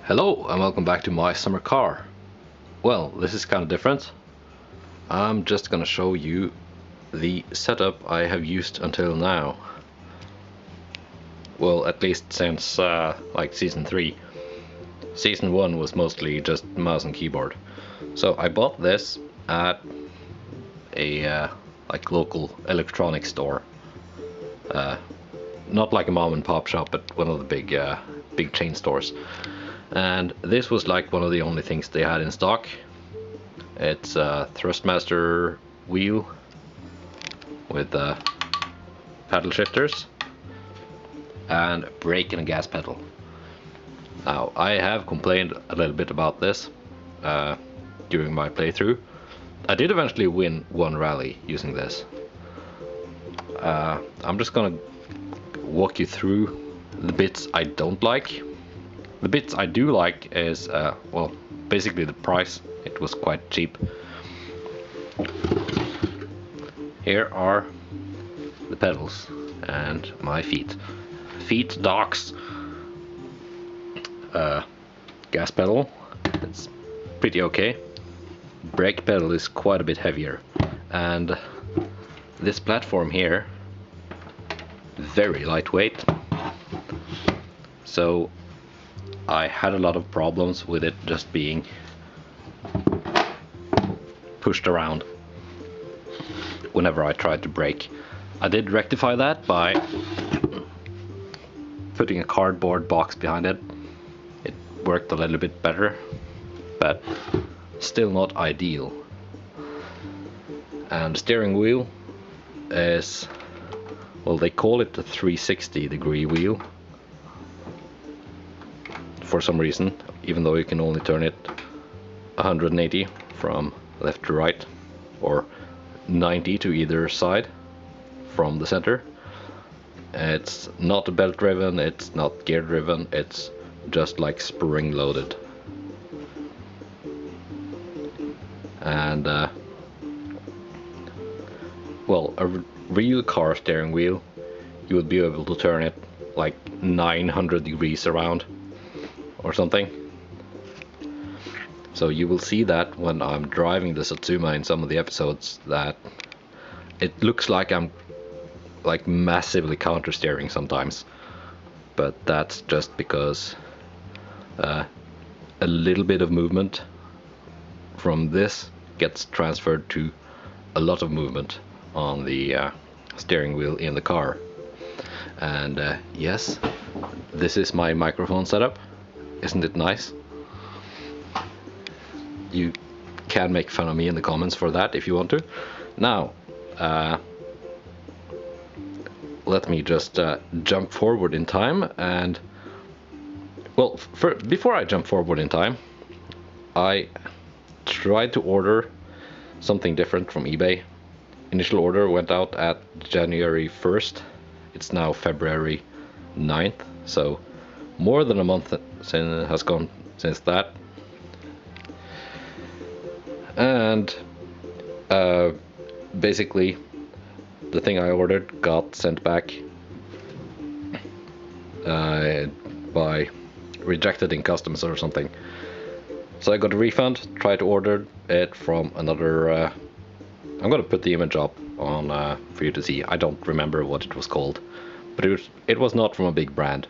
Hello and welcome back to my summer car. Well, this is kind of different. I'm just gonna show you the setup I have used until now. Well, at least since like season 3. Season 1 was mostly just mouse and keyboard. So I bought this at a like local electronics store. Not like a mom and pop shop, but one of the big chain stores. And this was like one of the only things they had in stock. It's a Thrustmaster wheel with paddle shifters and brake and a gas pedal. Now, I have complained a little bit about this during my playthrough. I did eventually win one rally using this. I'm just gonna walk you through the bits I don't like. The bits I do like is, well, basically the price. It was quite cheap. Here are the pedals and my feet. Feet docks. Gas pedal, it's pretty okay. Brake pedal is quite a bit heavier. And this platform here, very lightweight. So I had a lot of problems with it just being pushed around whenever I tried to brake. I did rectify that by putting a cardboard box behind it. It worked a little bit better, but still not ideal. And the steering wheel is, well, they call it the 360-degree wheel for some reason, even though you can only turn it 180 from left to right, or 90 to either side from the center. It's not belt driven, it's not gear driven, it's just like spring loaded. And well, a real car steering wheel, you would be able to turn it like 900 degrees around or something. So you will see that when I'm driving the Satsuma in some of the episodes, that it looks like I'm like massively counter steering sometimes, but that's just because a little bit of movement from this gets transferred to a lot of movement on the steering wheel in the car. And yes, this is my microphone setup. Isn't it nice? You can make fun of me in the comments for that if you want to. Now, let me just jump forward in time. And well, before I jump forward in time, I tried to order something different from eBay. Initial order went out at January 1st. It's now February 9th, so more than a month has gone since that. And basically the thing I ordered got sent back by rejected in customs or something. So I got a refund, tried to order it from another, I'm gonna put the image up on for you to see. I don't remember what it was called, but it was not from a big brand.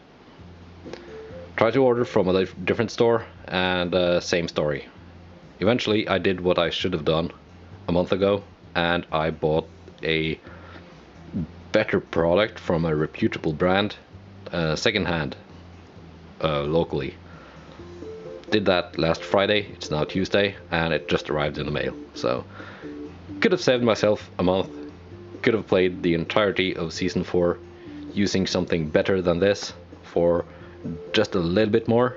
Tried to order from a different store, and same story. Eventually I did what I should have done a month ago, and I bought a better product from a reputable brand, secondhand, locally. Did that last Friday. It's now Tuesday, and it just arrived in the mail. So could have saved myself a month, could have played the entirety of season 4 using something better than this for just a little bit more,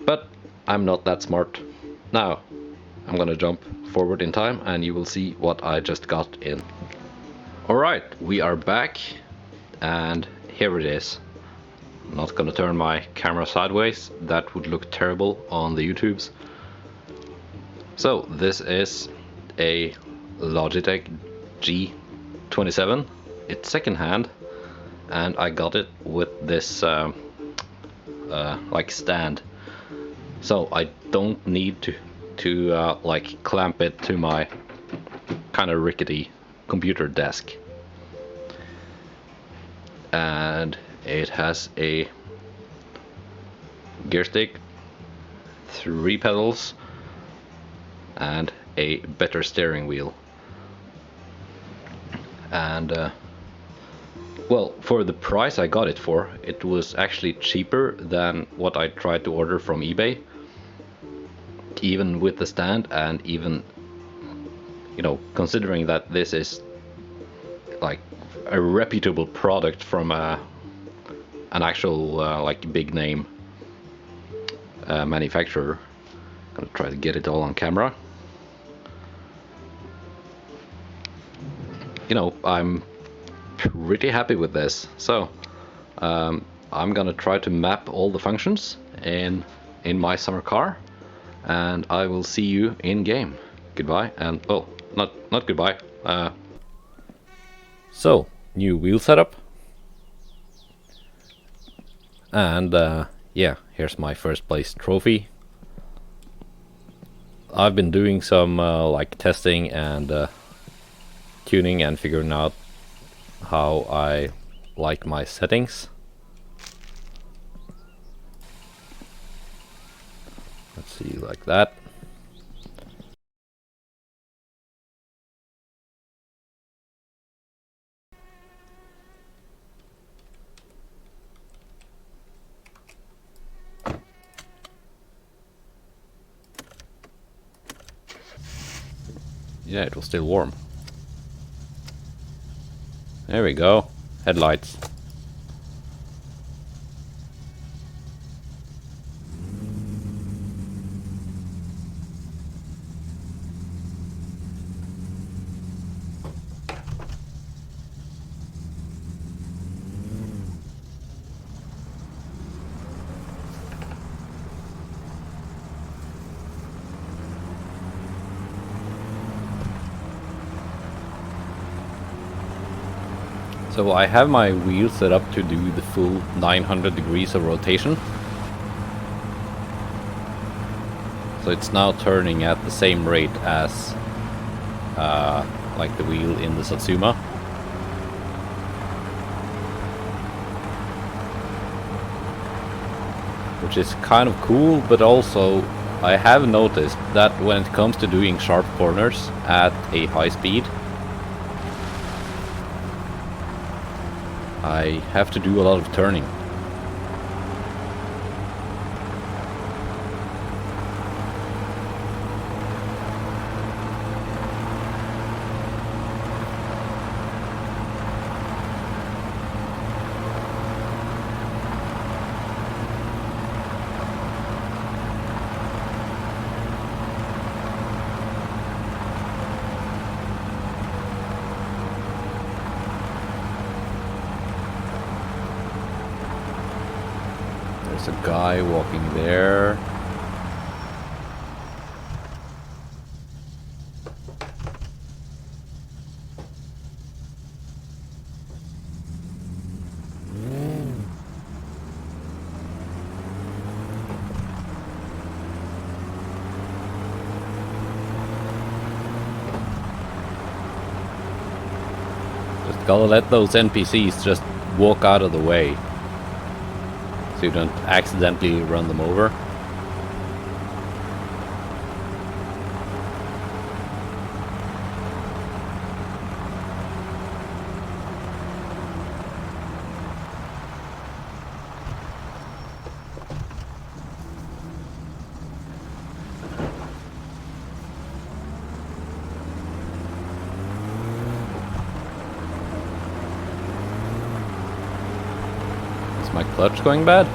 but I'm not that smart. Now I'm gonna jump forward in time and you will see what I just got in. Alright, we are back, and here it is. I'm not gonna turn my camera sideways, that would look terrible on the YouTubes. So this is a Logitech G27. It's secondhand, and I got it with this like stand so I don't need to like clamp it to my kind of rickety computer desk. And it has a gear stick, 3 pedals, and a better steering wheel. And well, for the price I got it for, it was actually cheaper than what I tried to order from eBay, even with the stand, and even, you know, considering that this is like a reputable product from an actual like big name manufacturer. Gonna try to get it all on camera. You know, I'm pretty happy with this. So I'm gonna try to map all the functions in my summer car, and I will see you in game. Goodbye, and oh, not goodbye. So new wheel setup, and yeah, here's my first place trophy. I've been doing some like testing and tuning and figuring out how I like my settings. Let's see, like that. Yeah, it was still warm. There we go. Headlights. So I have my wheel set up to do the full 900 degrees of rotation. So it's now turning at the same rate as like the wheel in the Satsuma. Which is kind of cool, but also I have noticed that when it comes to doing sharp corners at a high speed, I have to do a lot of turning. There's a guy walking there. Just gotta let those NPCs just walk out of the way, so you don't accidentally run them over. Is my clutch going bad?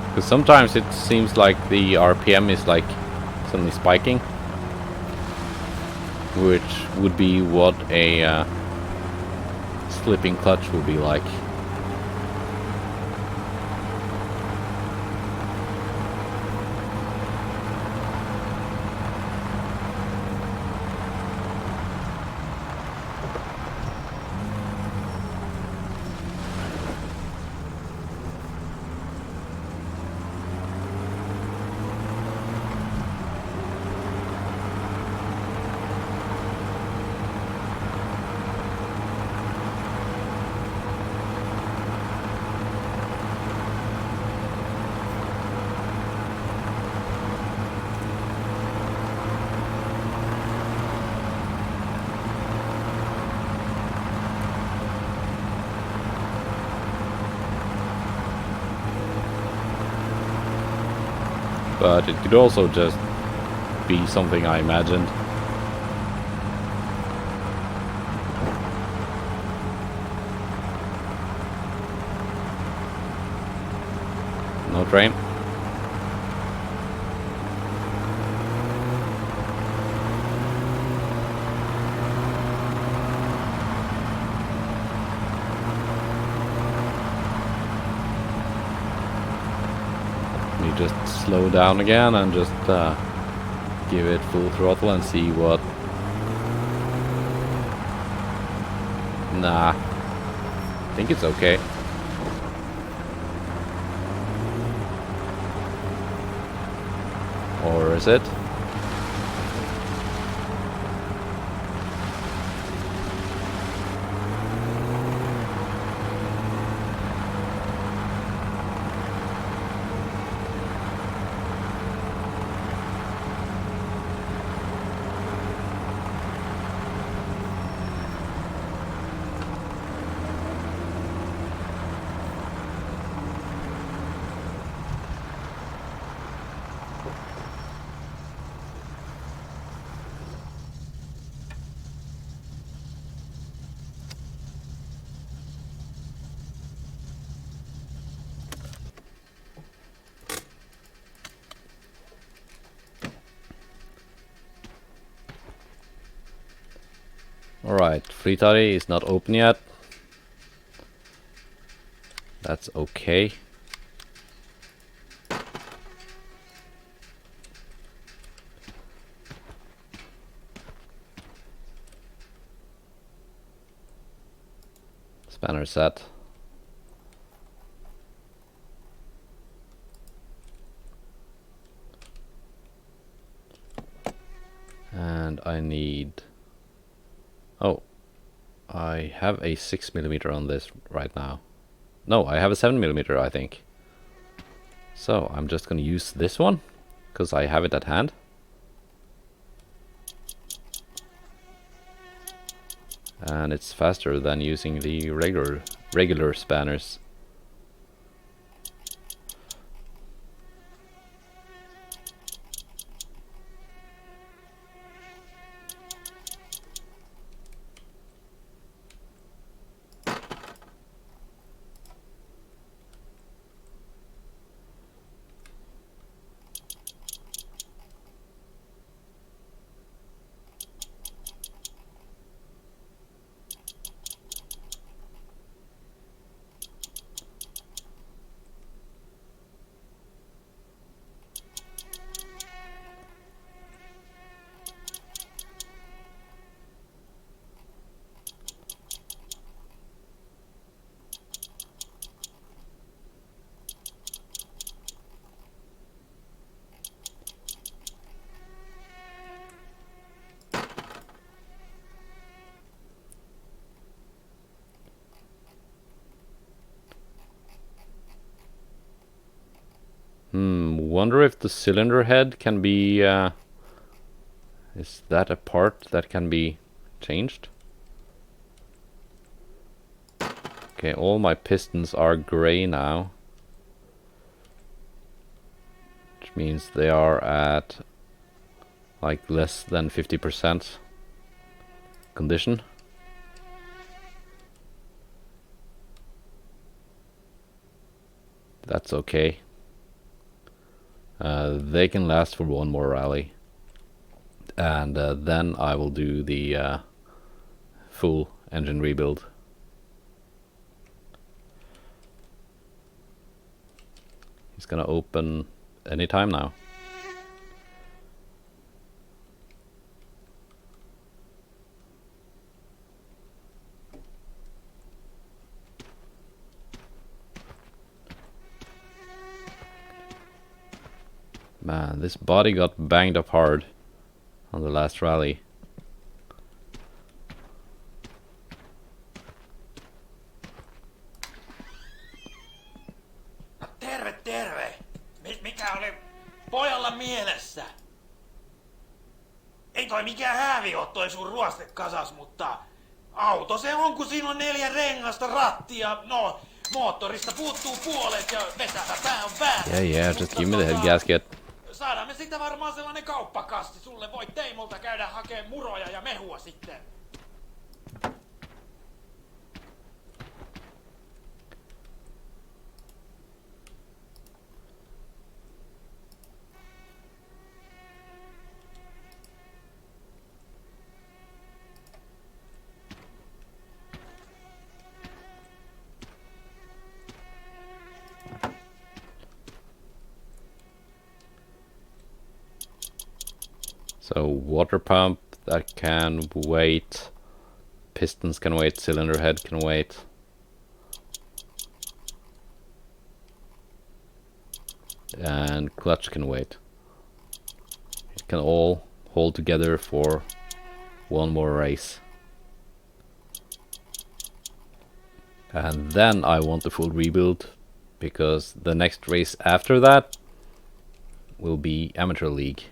Because sometimes it seems like the RPM is like suddenly spiking, which would be what a slipping clutch would be like. but it could also just be something I imagined. No train. Let me just slow down again and just give it full throttle and see what... Nah. I think it's okay. Or is it? Alright, Fleetari is not open yet. That's okay. Spanner set. And I need... Oh, I have a 6mm on this right now. No, I have a 7mm, I think. So I'm just gonna use this one because I have it at hand. And it's faster than using the regular spanners. Wonder if the cylinder head can be... is that a part that can be changed? Okay, all my pistons are gray now. Which means they are at like less than 50% condition. That's okay. They can last for one more rally, and then I will do the full engine rebuild. It's gonna open anytime now. Man, this body got banged up hard on the last rally. Terve, terve! Mikä oli pojalla mielessä? Ei toi mikään häävi oo toi sun ruostekasas, mutta auto se on, kun siinä on 4 rengasta, rattia, no moottorista puuttuu puolet ja vetävä pää on päällä. Yeah, just give me the head gasket. saadaan me sitten varmaan sellainen kauppakasti. Sulle voit Teimolta käydä hakee muroja ja mehua sitten. So water pump, that can wait. Pistons can wait, cylinder head can wait. And clutch can wait. It can all hold together for one more race. And then I want the full rebuild, because the next race after that will be amateur league,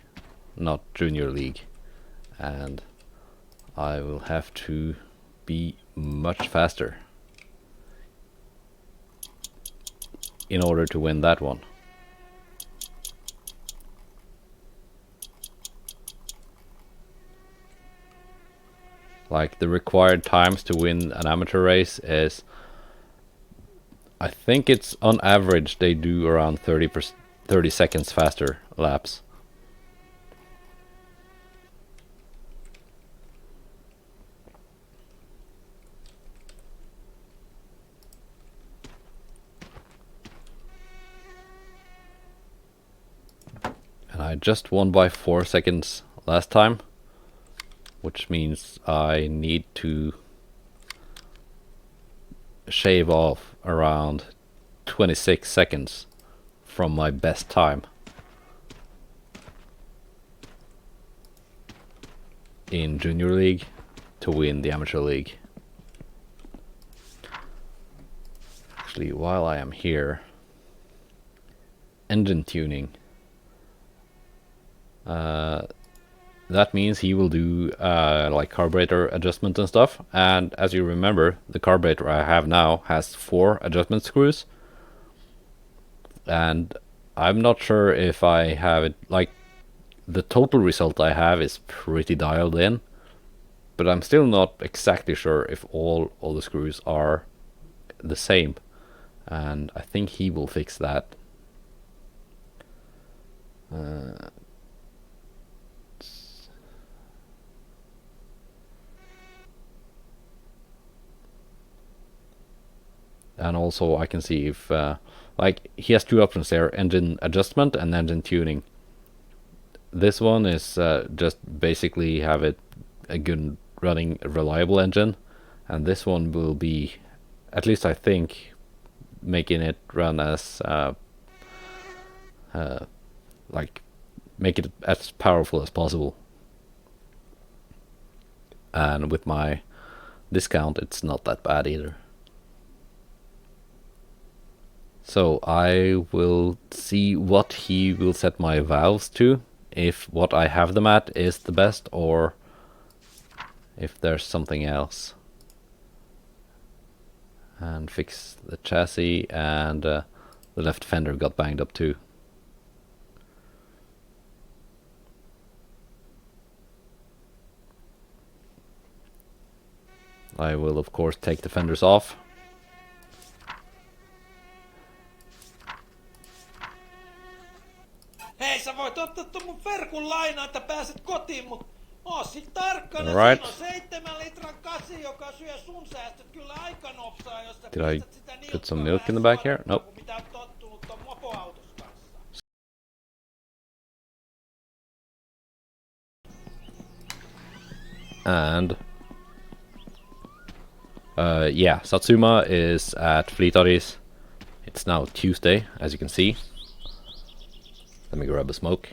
not junior league, and I will have to be much faster in order to win that one. Like, the required times to win an amateur race is, I think it's on average they do around 30 seconds faster laps. And I just won by 4 seconds last time, which means I need to shave off around 26 seconds from my best time in junior league to win the amateur league. Actually, while I am here, engine tuning. That means he will do like carburetor adjustment and stuff. And as you remember, the carburetor I have now has 4 adjustment screws. And I'm not sure if I have it, like, the total result I have is pretty dialed in. But I'm still not exactly sure if all the screws are the same. And I think he will fix that. And also I can see if, like, he has 2 options there, engine adjustment and engine tuning. This one is just basically have it a good running reliable engine, and this one will be, at least I think, making it run as like, make it as powerful as possible. And with my discount it's not that bad either. So I will see what he will set my valves to, if what I have them at is the best or if there's something else. And fix the chassis, and the left fender got banged up too. I will of course take the fenders off. Hei, sä voit ottaa ton mun verkun lainaan, että pääset kotiin, mut oo sit tarkkana. Alright. Siinä on 7 litran kasi, joka syö sun säästöt kyllä aika nopsaa, jos sä Did I pistät sitä put some nilkkaa milk in the vähän back here? suorempaa Nope. kuin mitä oot tottunut ton mopoautos kanssa. And yeah, Satsuma is at Fleetari's. It's now Tuesday, as you can see. Let me grab a smoke.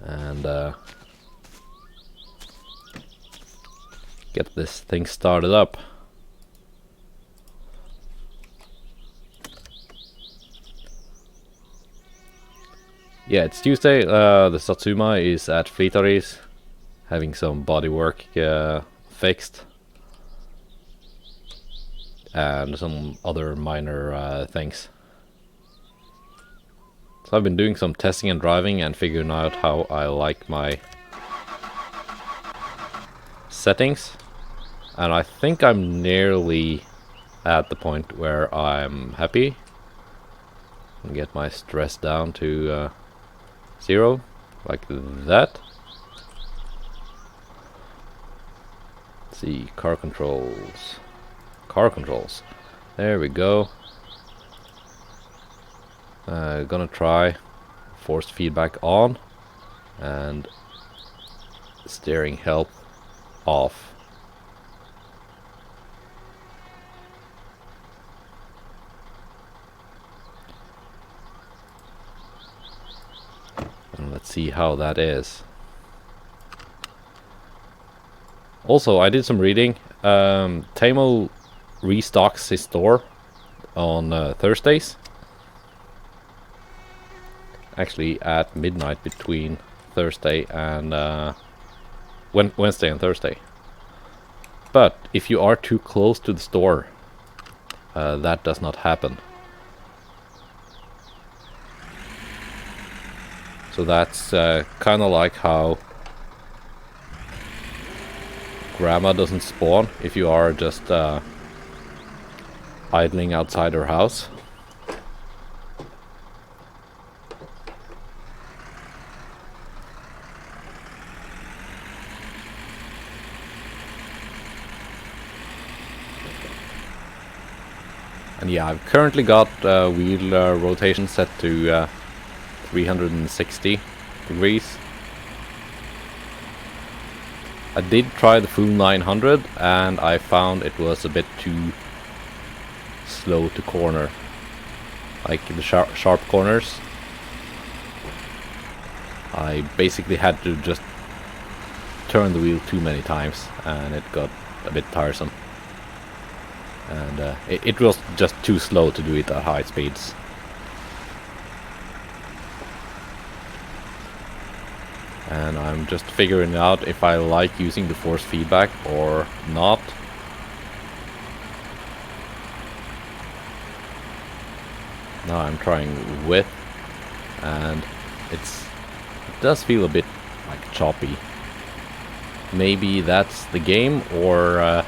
And get this thing started up. Yeah, it's Tuesday. The Satsuma is at Fleetari's, having some bodywork fixed. And some other minor things. So I've been doing some testing and driving and figuring out how I like my settings. And I think I'm nearly at the point where I'm happy. And get my stress down to 0, like that. Let's see, car controls. Car controls. There we go. Gonna try force feedback on and steering help off. And let's see how that is. Also, I did some reading. Tamo restocks his store on Thursdays. Actually, at midnight between Thursday and Wednesday and Thursday. But if you are too close to the store, that does not happen. So that's kind of like how grandma doesn't spawn if you are just idling outside her house. And yeah, I've currently got wheel rotation set to 360 degrees. I did try the full 900 and I found it was a bit too slow to corner. Like the sharp corners. I basically had to just turn the wheel too many times and it got a bit tiresome. And it was just too slow to do it at high speeds. And I'm just figuring out if I like using the force feedback or not. Now I'm trying with, and it does feel a bit like choppy. Maybe that's the game, or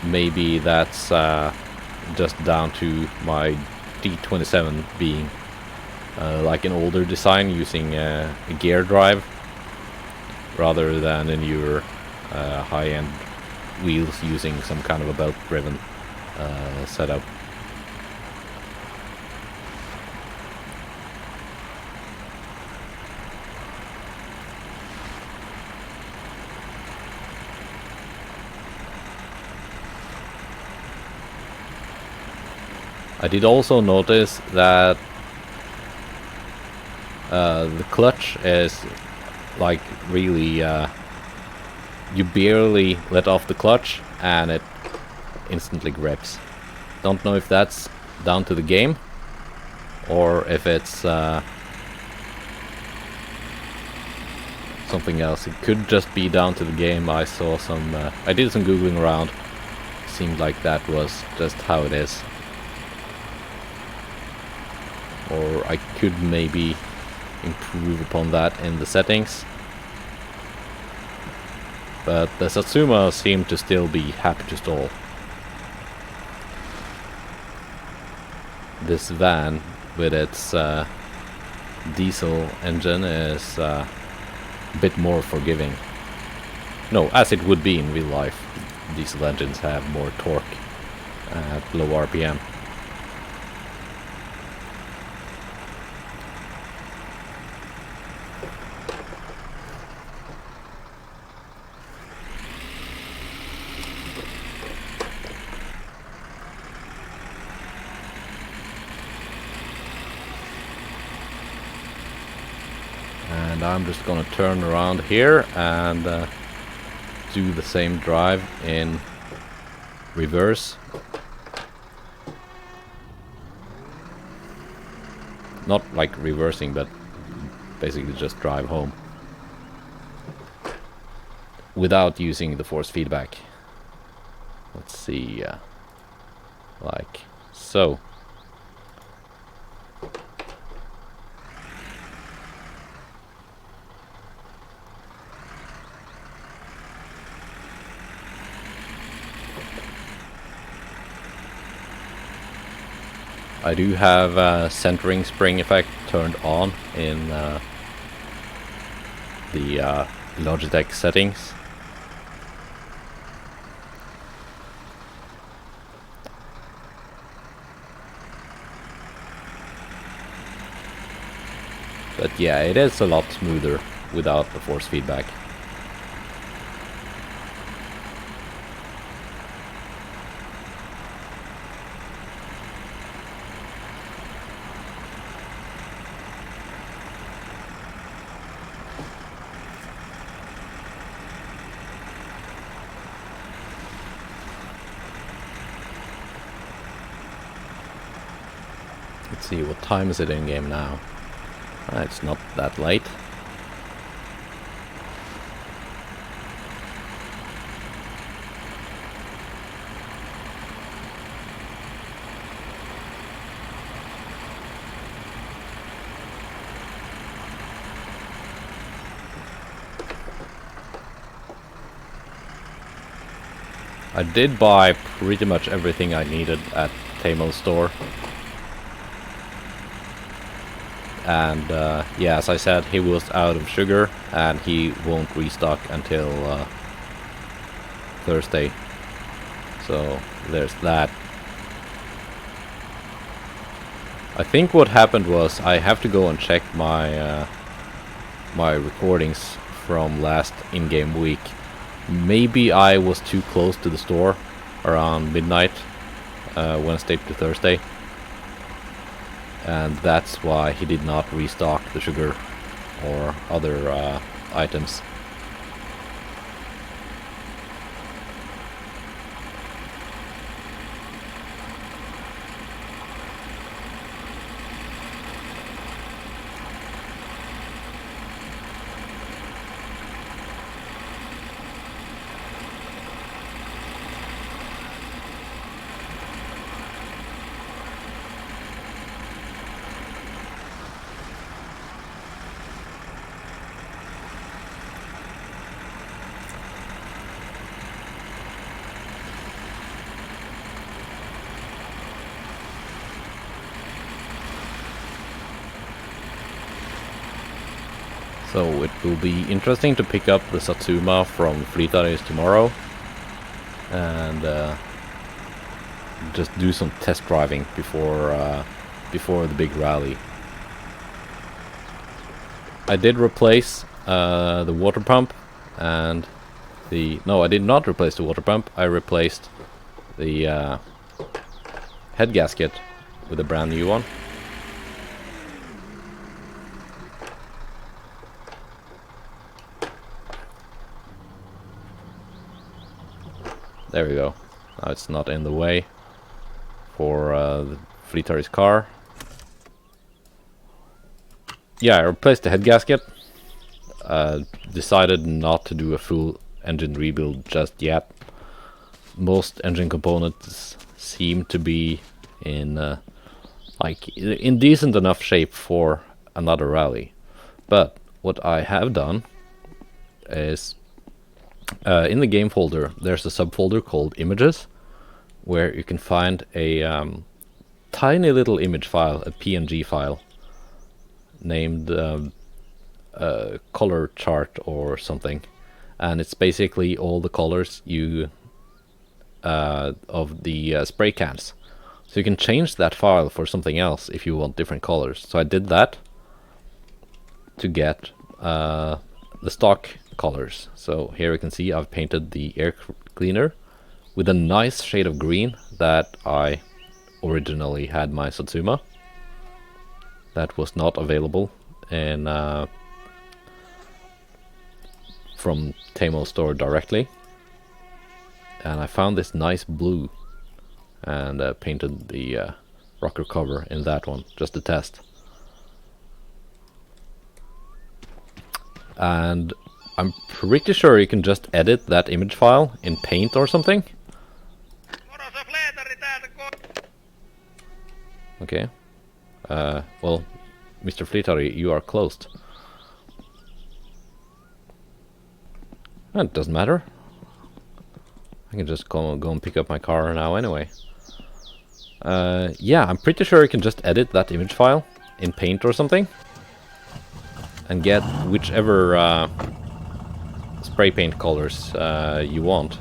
maybe that's just down to my G27 being like an older design using a gear drive rather than a newer high-end wheels using some kind of a belt-driven setup. I did also notice that the clutch is like really you barely let off the clutch and it instantly grips. Don't know if that's down to the game or if it's something else. It could just be down to the game. I saw some I did some googling around. Seemed like that was just how it is. Or I could maybe improve upon that in the settings. But the Satsuma seemed to still be happy to stall. This van with its diesel engine is a bit more forgiving. No, as it would be in real life. Diesel engines have more torque at low RPM. And I'm just gonna turn around here and do the same drive in reverse. Not like reversing, but basically just drive home without using the force feedback. Let's see, like so. I do have centering spring effect turned on in the Logitech settings. But yeah, it is a lot smoother without the force feedback. Let's see, what time is it in game now? It's not that late. I did buy pretty much everything I needed at Tamo's store. And yeah, as I said, he was out of sugar and he won't restock until Thursday. So there's that. I think what happened was I have to go and check my my recordings from last in-game week. Maybe I was too close to the store around midnight, Wednesday to Thursday. And that's why he did not restock the sugar or other items. So it will be interesting to pick up the Satsuma from Fleetari tomorrow and just do some test driving before the big rally. I did replace the water pump and no, I did not replace the water pump. I replaced the head gasket with a brand new one. There we go. Now it's not in the way for the Fleetari's car. Yeah, I replaced the head gasket. Decided not to do a full engine rebuild just yet. Most engine components seem to be in in decent enough shape for another rally. But what I have done is in the game folder, there's a subfolder called Images, where you can find a tiny little image file, a PNG file, named color chart or something, and it's basically all the colors you of the spray cans. So you can change that file for something else if you want different colors. So I did that to get the stock colors. So here you can see I've painted the air cleaner with a nice shade of green that I originally had my Satsuma. That was not available in from Tamo store directly. And I found this nice blue and painted the rocker cover in that one, just to test. And I'm pretty sure you can just edit that image file in Paint or something. Okay. Well, Mr. Fleetari, you are closed. It doesn't matter. I can just go and pick up my car now anyway. Yeah, I'm pretty sure you can just edit that image file in Paint or something and get whichever spray paint colors you want.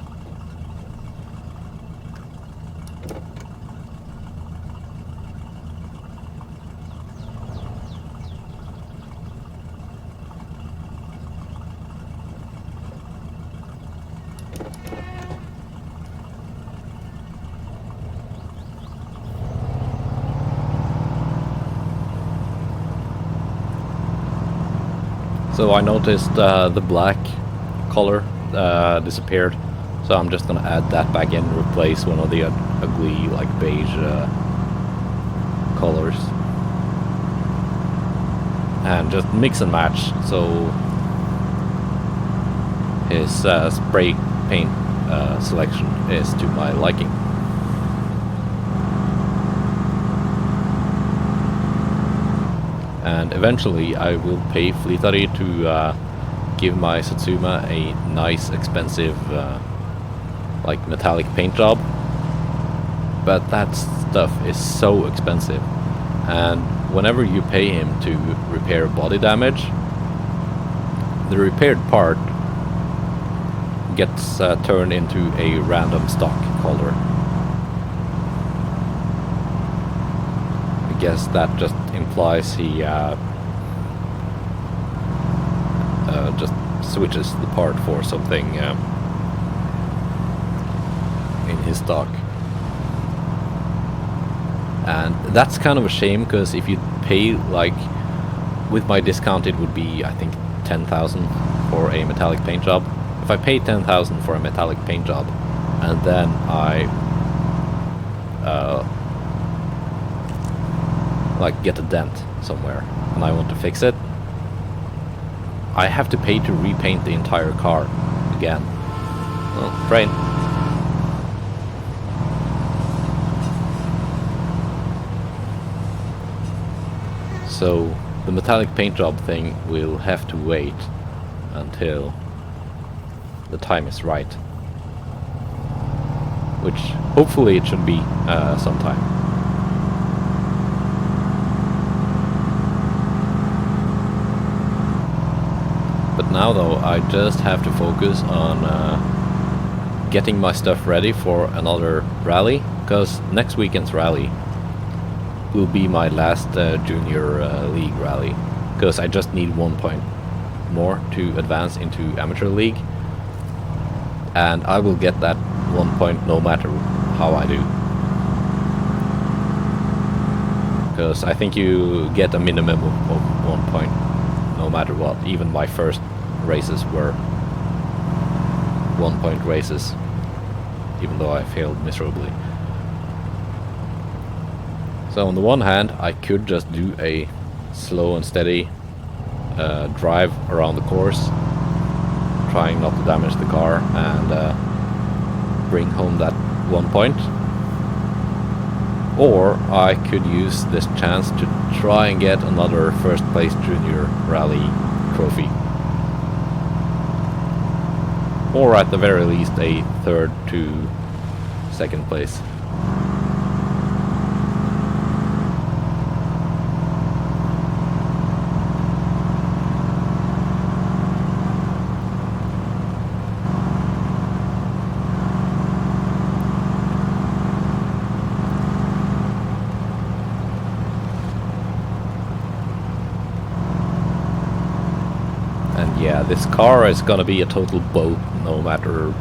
So I noticed the black color disappeared, so I'm just gonna add that back in and replace one of the ugly like beige colors, and just mix and match so his spray paint selection is to my liking. And eventually I will pay Fleetari to give my Satsuma a nice expensive like metallic paint job, but that stuff is so expensive, and whenever you pay him to repair body damage, the repaired part gets turned into a random stock color. I guess that just implies he just switches the part for something in his stock. And that's kind of a shame, because if you pay, like, with my discount it would be, I think, 10,000 for a metallic paint job. If I pay 10,000 for a metallic paint job and then I like get a dent somewhere and I want to fix it, I have to pay to repaint the entire car again. Well, train. So the metallic paint job thing will have to wait until the time is right, which hopefully it should be sometime. But now though, I just have to focus on getting my stuff ready for another rally, because next weekend's rally will be my last junior league rally, because I just need 1 point more to advance into amateur league, and I will get that 1 point no matter how I do, because I think you get a minimum of 1 point no matter what. Even my first races were 1 point races, even though I failed miserably. So on the one hand, I could just do a slow and steady drive around the course, trying not to damage the car, and bring home that 1 point. Or I could use this chance to try and get another first place junior rally trophy. Or at the very least a third to second place. Yeah, this car is gonna be a total boat no matter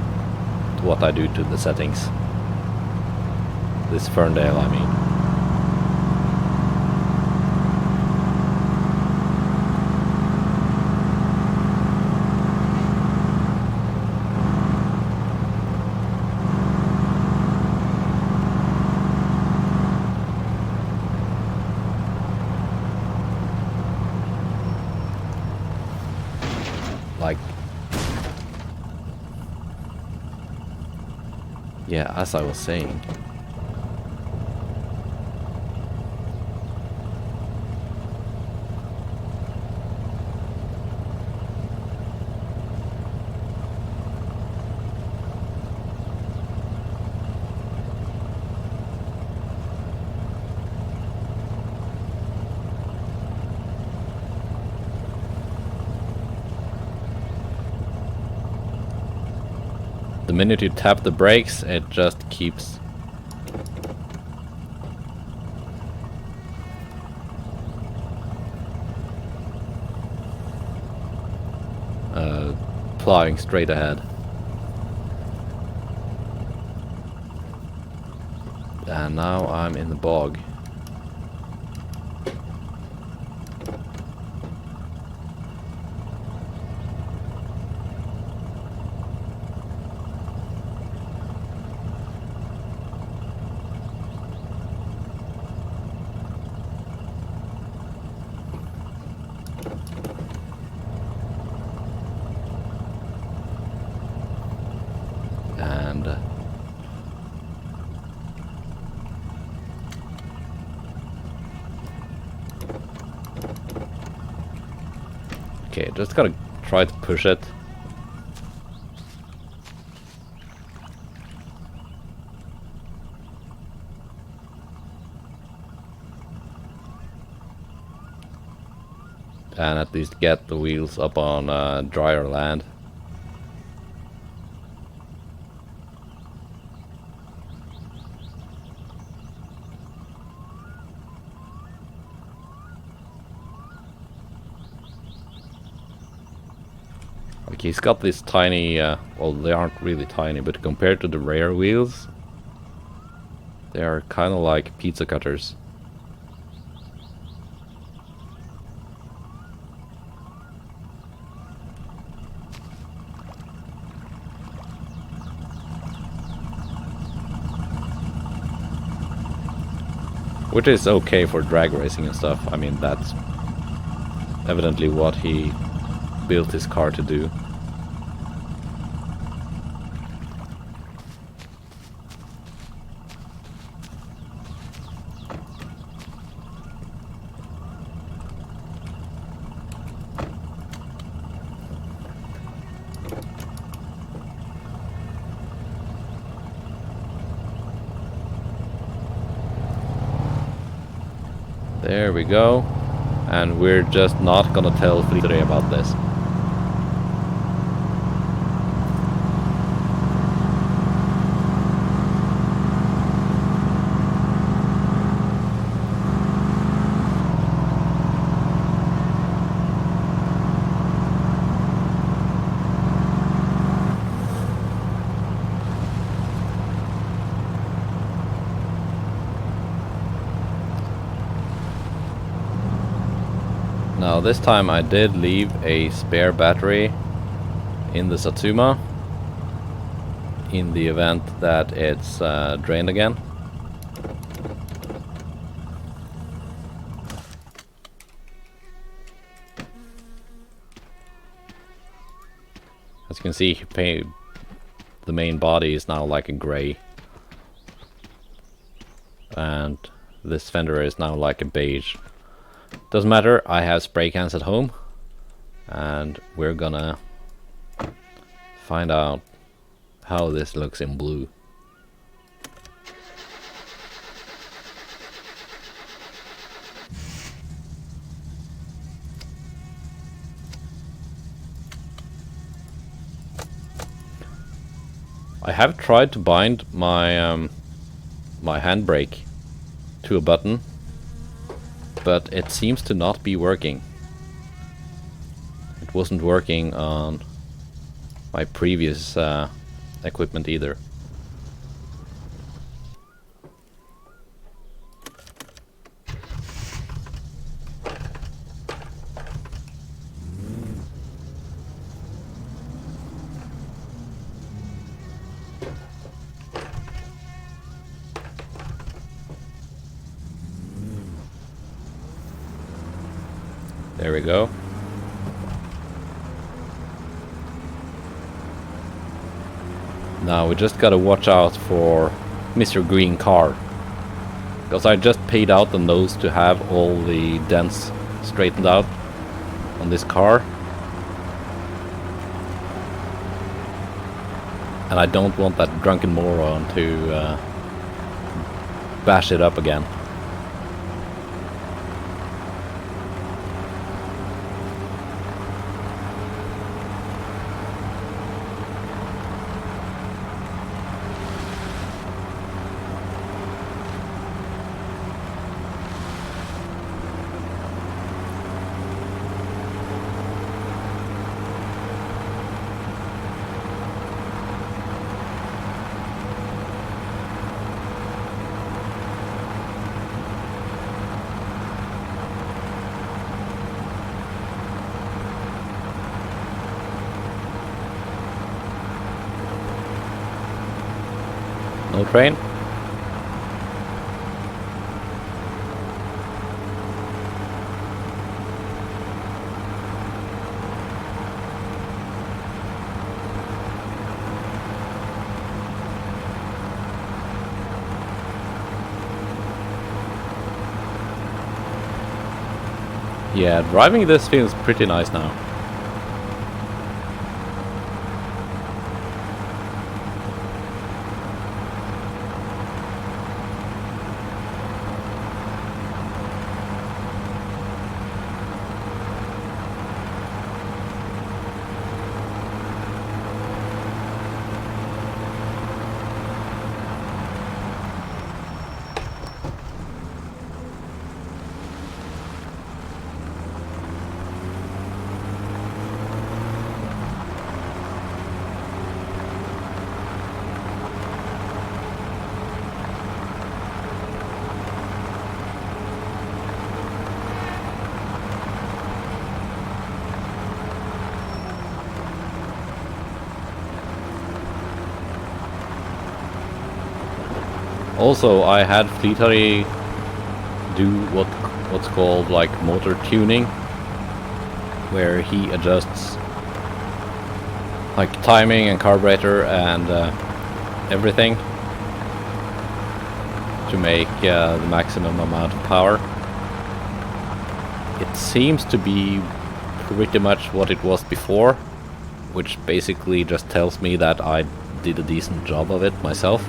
what I do to the settings. This Ferndale, I mean. Like, yeah, as I was saying, the minute you tap the brakes, it just keeps plowing straight ahead. And now I'm in the bog. And okay, just gotta try to push it. And at least get the wheels up on drier land. Like he's got this tiny, well, they aren't really tiny, but compared to the rear wheels, they are kind of like pizza cutters. Which is okay for drag racing and stuff. I mean, that's evidently what he built his car to do. There we go. And we're just not gonna tell Fleetari about this. Now this time I did leave a spare battery in the Satsuma in the event that it's drained again. As you can see, the main body is now like a grey, and this fender is now like a beige. Doesn't matter, I have spray cans at home, and we're gonna find out how this looks in blue. I have tried to bind my my handbrake to a button, but it seems to not be working. It wasn't working on my previous equipment either. There we go. Now we just gotta watch out for Mr. Green Car, because I just paid out the nose to have all the dents straightened out on this car, and I don't want that drunken moron to bash it up again. No train. Yeah, driving this feels pretty nice now. Also, I had Fleetari do what's called like motor tuning, where he adjusts like timing and carburetor and everything to make the maximum amount of power. It seems to be pretty much what it was before, which basically just tells me that I did a decent job of it myself.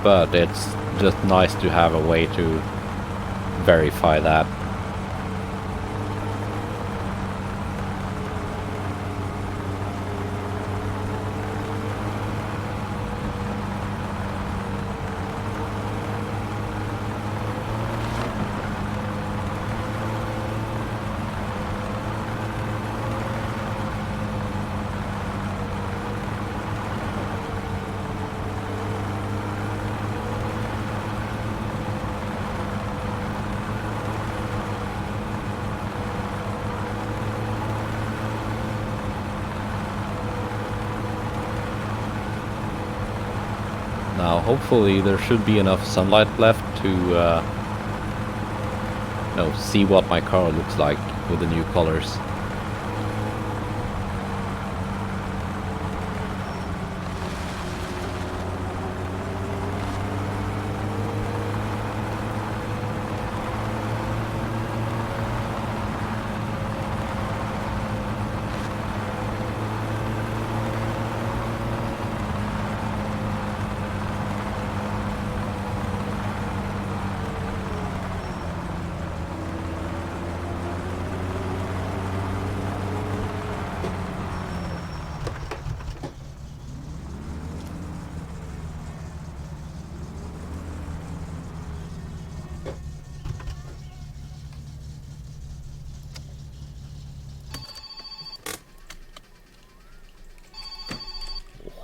But it's just nice to have a way to verify that. Now, hopefully there should be enough sunlight left to see what my car looks like with the new colors.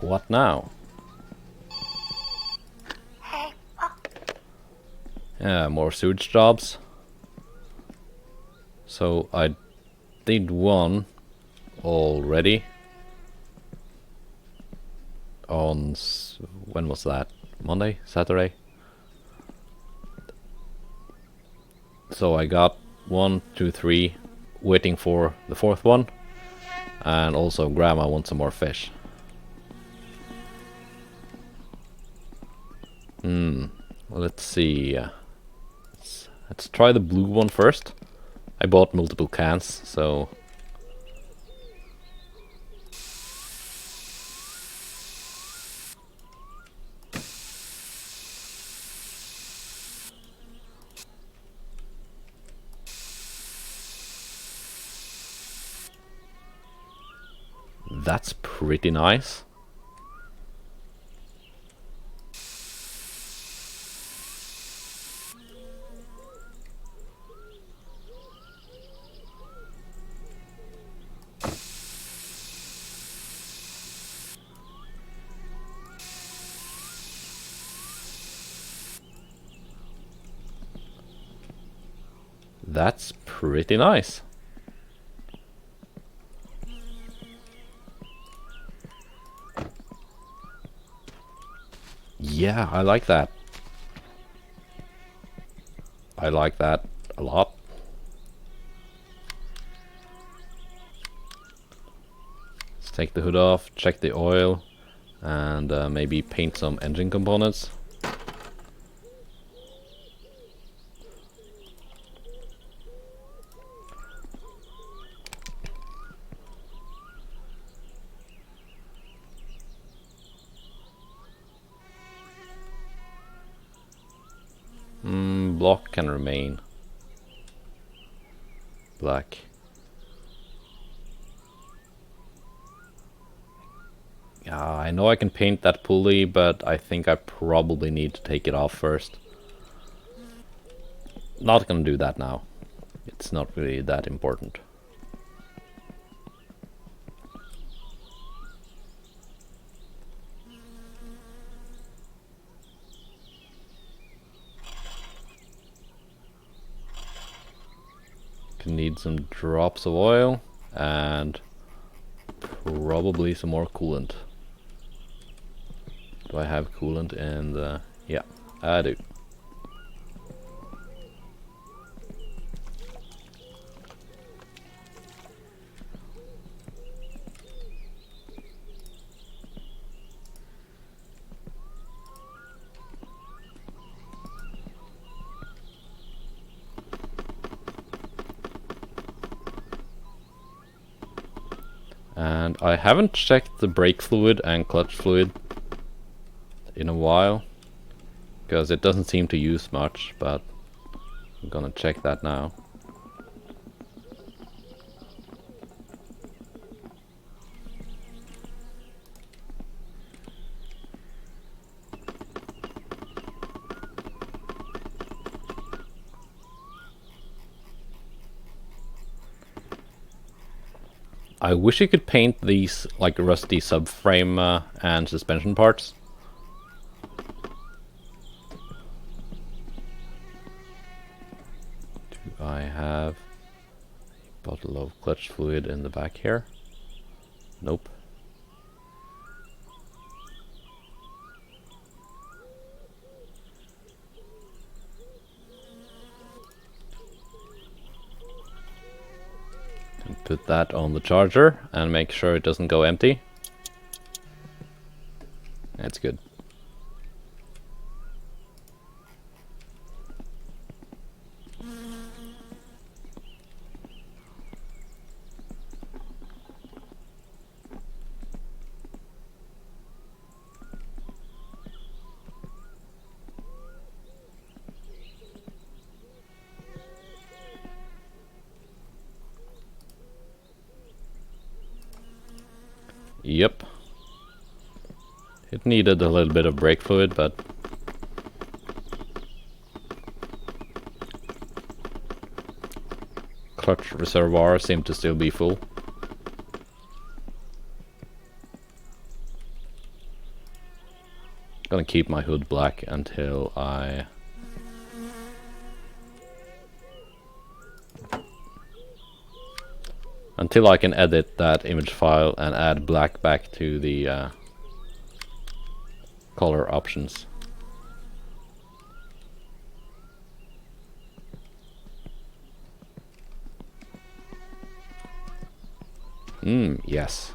What now? Yeah, more sewage jobs. So I did one already on when was that? Monday? Saturday? So I got 1, 2, 3, waiting for the fourth one, and also Grandma wants some more fish. Let's see. Let's try the blue one first. I bought multiple cans, so... That's pretty nice. That's pretty nice. Yeah, I like that. I like that a lot. Let's take the hood off, check the oil, and maybe paint some engine components. Block can remain black. I know I can paint that pulley, but I think I probably need to take it off first. Not gonna do that now. It's not really that important. Need some drops of oil and probably some more coolant. Do I have coolant in the... Yeah, I do. And I haven't checked the brake fluid and clutch fluid in a while, because it doesn't seem to use much, but I'm gonna check that now. I wish you could paint these like rusty subframe and suspension parts. Do I have a bottle of clutch fluid in the back here? Nope. Put that on the charger and make sure it doesn't go empty. That's good. Yep. It needed a little bit of brake fluid, but clutch reservoir seemed to still be full. Gonna keep my hood black until I can edit that image file and add black back to the color options. Yes.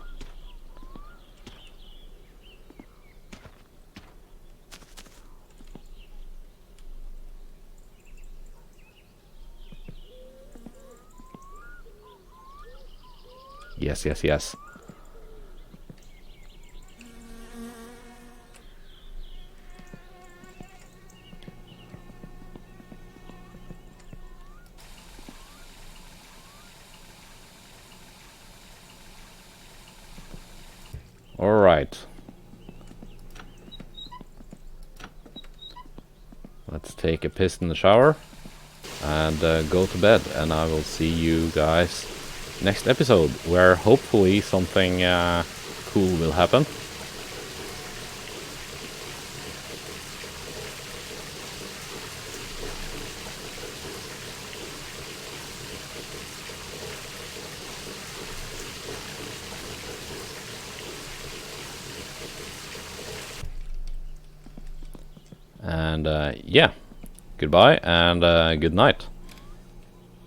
Yes, yes, yes. All right. Let's take a piss in the shower and go to bed, and I will see you guys next episode, where hopefully something cool will happen. And yeah, goodbye and good night.